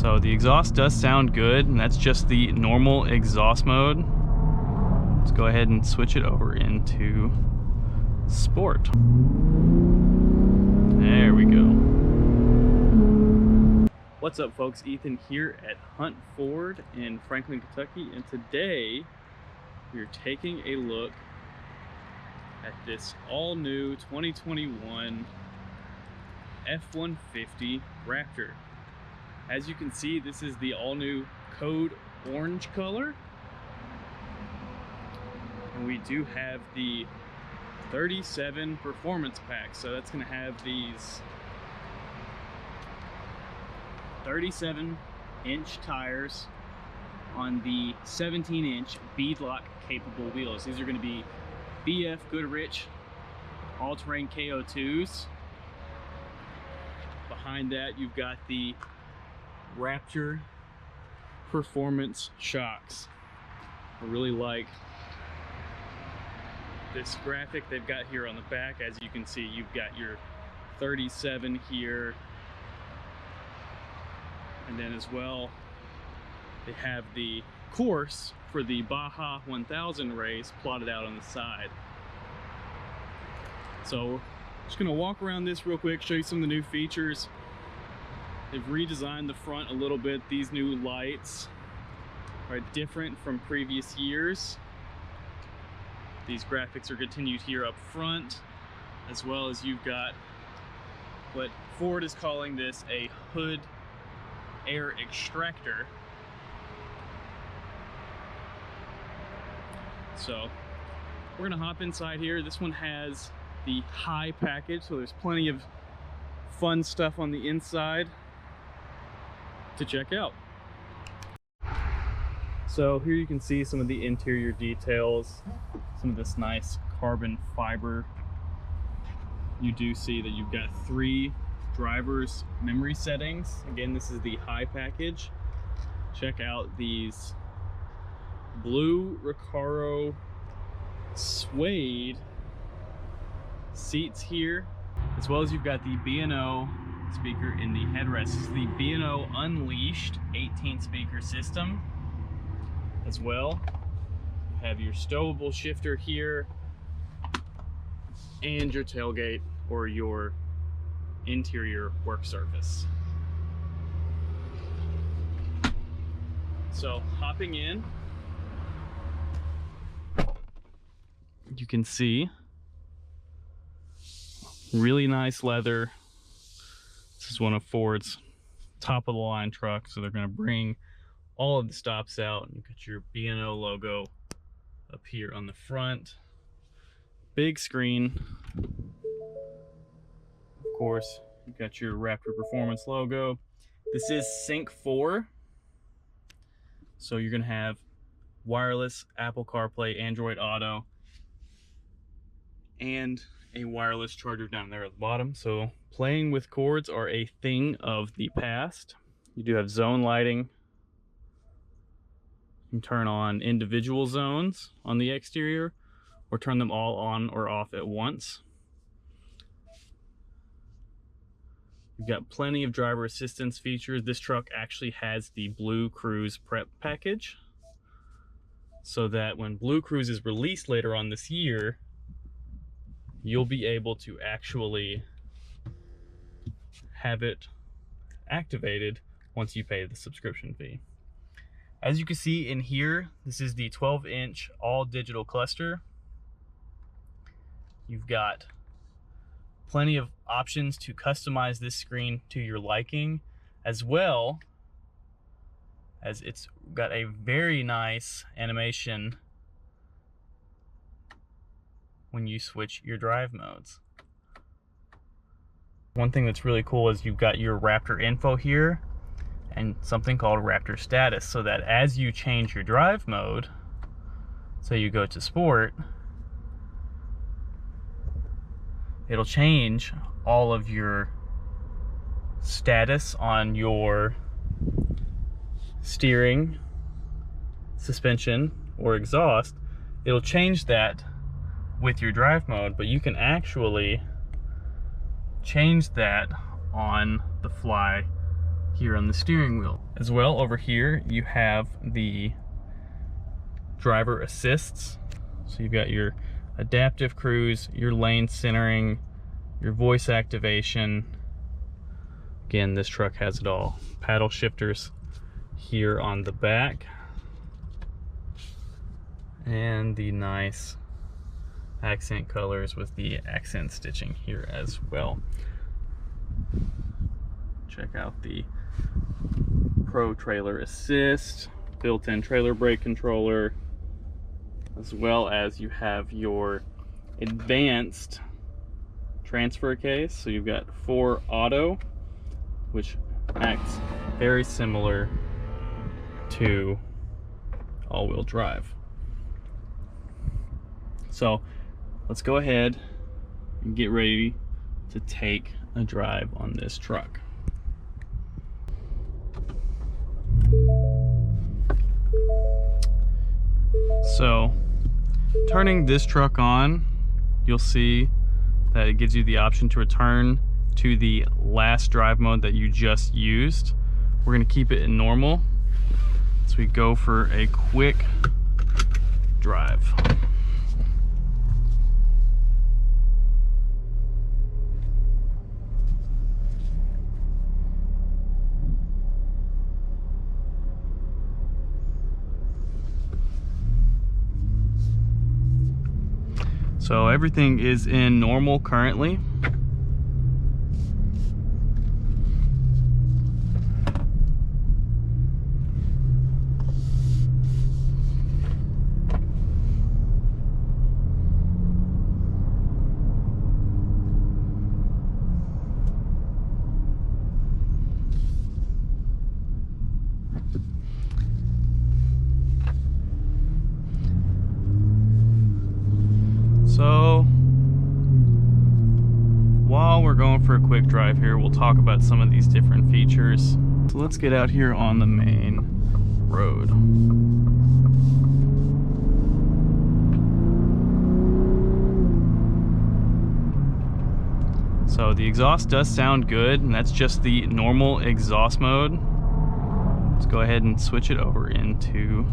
So the exhaust does sound good, and that's just the normal exhaust mode. Let's go ahead and switch it over into Sport. There we go. What's up, folks? Ethan here at Hunt Ford in Franklin, Kentucky, and today we're taking a look at this all-new 2021 F-150 Raptor. As you can see, this is the all-new Code Orange color, and we do have the 37 performance pack, so that's going to have these 37-inch tires on the 17-inch beadlock capable wheels. These are going to be BF Goodrich all-terrain KO2s. Behind that, you've got the Raptor performance shocks. I really like this graphic they've got here on the back. As you can see, you've got your 37 here, and then as well they have the course for the Baja 1000 race plotted out on the side. So just gonna walk around this real quick, show you some of the new features. They've redesigned the front a little bit. These new lights are different from previous years. These graphics are continued here up front, as well as you've got what Ford is calling this a hood air extractor. So we're gonna hop inside here. This one has the high package, so there's plenty of fun stuff on the inside to check out. So here you can see some of the interior details, some of this nice carbon fiber. You do see that you've got 3 driver's memory settings. Again, this is the high package. Check out these blue Recaro suede seats here, as well as you've got the B&O speaker in the headrest. This is the B&O Unleashed 18 speaker system. As well, you have your stowable shifter here and your tailgate or your interior work surface. So hopping in, you can see really nice leather. This is one of Ford's top of the line trucks, so they're going to bring all of the stops out, and you got your B&O logo up here on the front. Big screen. Of course, you've got your Raptor Performance logo. This is Sync 4, so you're going to have wireless Apple CarPlay, Android Auto, and a wireless charger down there at the bottom. So playing with cords are a thing of the past. You do have zone lighting. You can turn on individual zones on the exterior or turn them all on or off at once. You've got plenty of driver assistance features. This truck actually has the Blue Cruise Prep package, so that when Blue Cruise is released later on this year, you'll be able to actually have it activated once you pay the subscription fee. As you can see in here, this is the 12-inch all-digital cluster. You've got plenty of options to customize this screen to your liking, as well as it's got a very nice animation when you switch your drive modes. One thing that's really cool is you've got your Raptor info here and something called Raptor status, so that as you change your drive mode, so you go to Sport, it'll change all of your status on your steering, suspension, or exhaust. It'll change that with your drive mode, but you can actually change that on the fly here on the steering wheel. As well, over here you have the driver assists. So you've got your adaptive cruise, your lane centering, your voice activation. Again, this truck has it all. Paddle shifters here on the back, and the nice accent colors with the accent stitching here as well. Check out the Pro Trailer Assist, built-in trailer brake controller, as well as you have your advanced transfer case. So you've got 4 auto, which acts very similar to all-wheel drive. So let's go ahead and get ready to take a drive on this truck. So turning this truck on, you'll see that it gives you the option to return to the last drive mode that you just used. We're going to keep it in normal, so we go for a quick drive. So everything is in normal currently. So while we're going for a quick drive here, we'll talk about some of these different features. So let's get out here on the main road. So the exhaust does sound good, and that's just the normal exhaust mode. Let's go ahead and switch it over into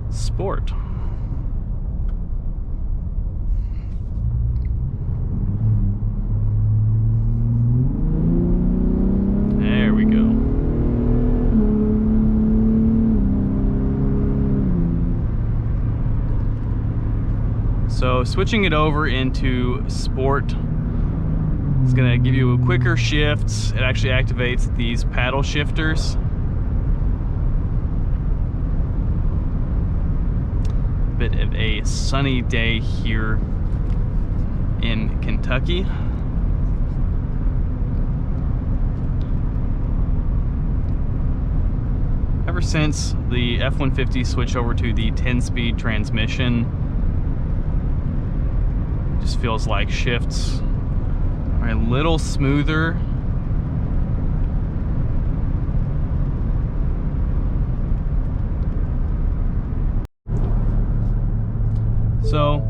Sport. So switching it over into Sport is going to give you a quicker shifts. It actually activates these paddle shifters. Bit of a sunny day here in Kentucky. Ever since the F-150 switched over to the 10-speed transmission, just feels like shifts are a little smoother. So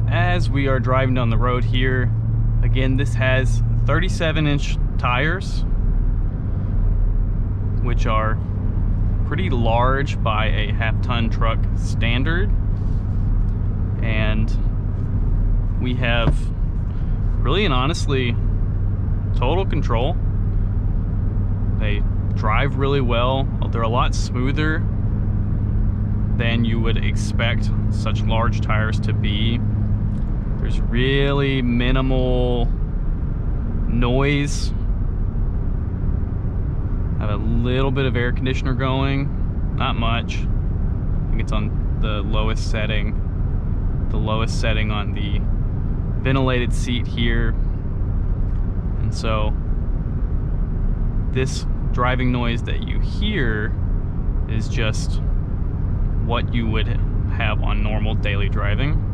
as we are driving down the road here, again, this has 37-inch tires, which are pretty large by a half-ton truck standard, and we have really and honestly total control. They drive really well. They're a lot smoother than you would expect such large tires to be. There's really minimal noise. I have a little bit of air conditioner going, not much. I think it's on the lowest setting. The lowest setting on the ventilated seat here. And so this driving noise that you hear is just what you would have on normal daily driving.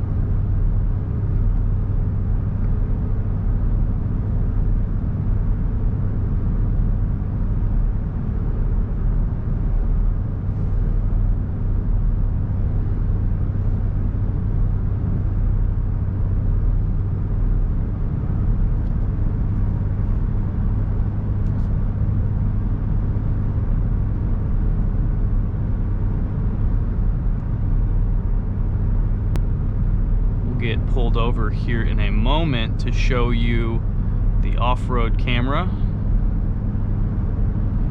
pulled over here in a moment to show you the off-road camera.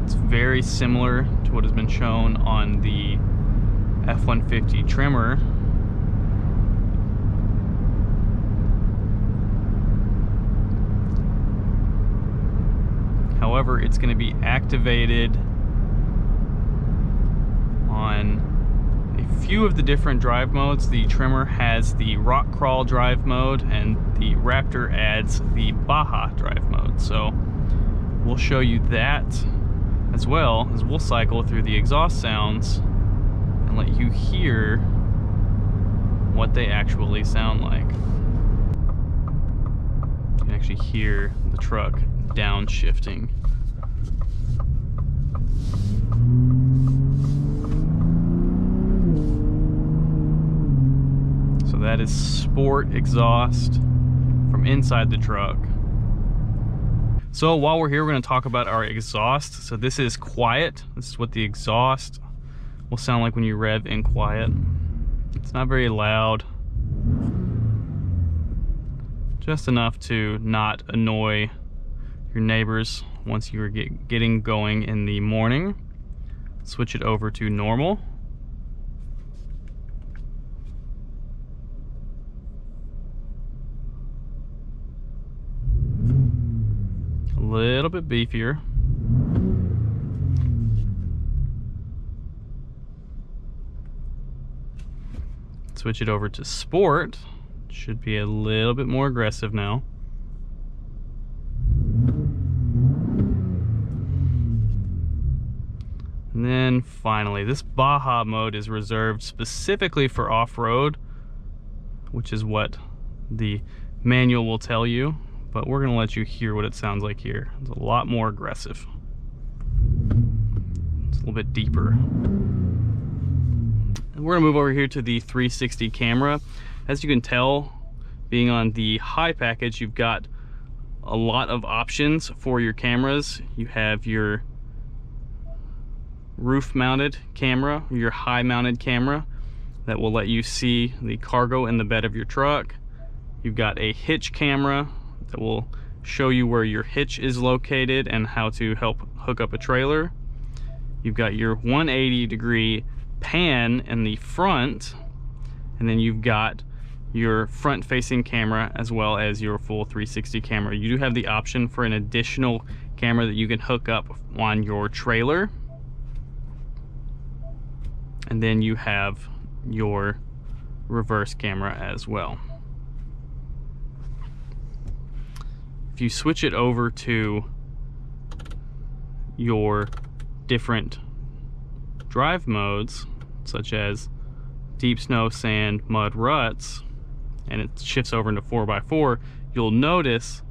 It's very similar to what has been shown on the F-150 trimmer. However, it's going to be activated on a few of the different drive modes. The trimmer has the rock crawl drive mode, and the Raptor adds the Baja drive mode. So we'll show you that, as well as we'll cycle through the exhaust sounds and let you hear what they actually sound like. You can actually hear the truck downshifting. So that is sport exhaust from inside the truck. So while we're here, we're going to talk about our exhaust. So this is quiet. This is what the exhaust will sound like when you rev in quiet. It's not very loud. Just enough to not annoy your neighbors once you are getting going in the morning. Switch it over to normal. A little bit beefier. Switch it over to sport. Should be a little bit more aggressive now. And then finally, this Baja mode is reserved specifically for off-road, which is what the manual will tell you, but we're going to let you hear what it sounds like here. It's a lot more aggressive. It's a little bit deeper. And we're going to move over here to the 360 camera. As you can tell, being on the high package, you've got a lot of options for your cameras. You have your roof mounted camera, your high mounted camera that will let you see the cargo in the bed of your truck. You've got a hitch camera that will show you where your hitch is located and how to help hook up a trailer. You've got your 180-degree pan in the front, and then you've got your front facing camera as well as your full 360 camera. You do have the option for an additional camera that you can hook up on your trailer. And then you have your reverse camera as well. If you switch it over to your different drive modes, such as deep snow, sand, mud, ruts, and it shifts over into 4x4, you'll notice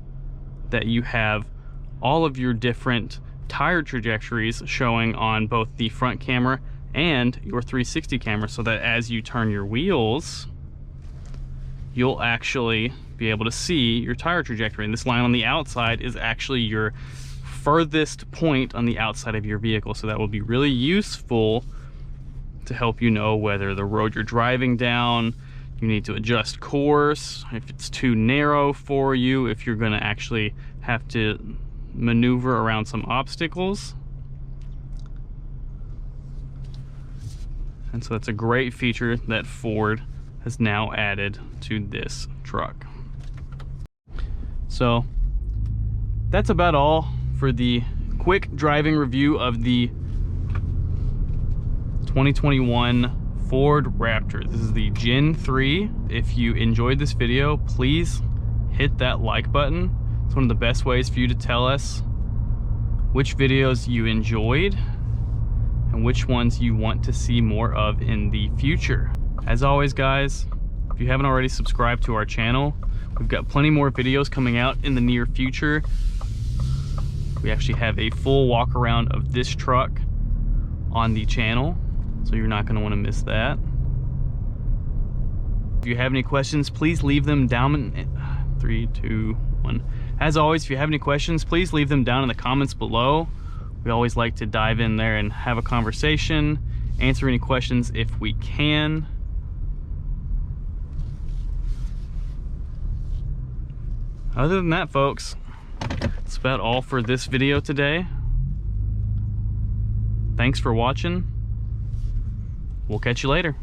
that you have all of your different tire trajectories showing on both the front camera and your 360 camera, so that as you turn your wheels, you'll actually be able to see your tire trajectory. And this line on the outside is actually your furthest point on the outside of your vehicle, so that will be really useful to help you know whether the road you're driving down, you need to adjust course, if it's too narrow for you, if you're going to actually have to maneuver around some obstacles. And so that's a great feature that Ford has now added to this truck. So that's about all for the quick driving review of the 2021 Ford Raptor. This is the Gen 3. If you enjoyed this video, please hit that like button. It's one of the best ways for you to tell us which videos you enjoyed and which ones you want to see more of in the future. As always, guys, if you haven't already subscribed to our channel, we've got plenty more videos coming out in the near future. We actually have a full walk around of this truck on the channel, so you're not going to want to miss that. If you have any questions, please leave them down in 3, 2, 1. As always, if you have any questions, please leave them down in the comments below. We always like to dive in there and have a conversation, answer any questions if we can. Other than that, folks, that's about all for this video today. Thanks for watching. We'll catch you later.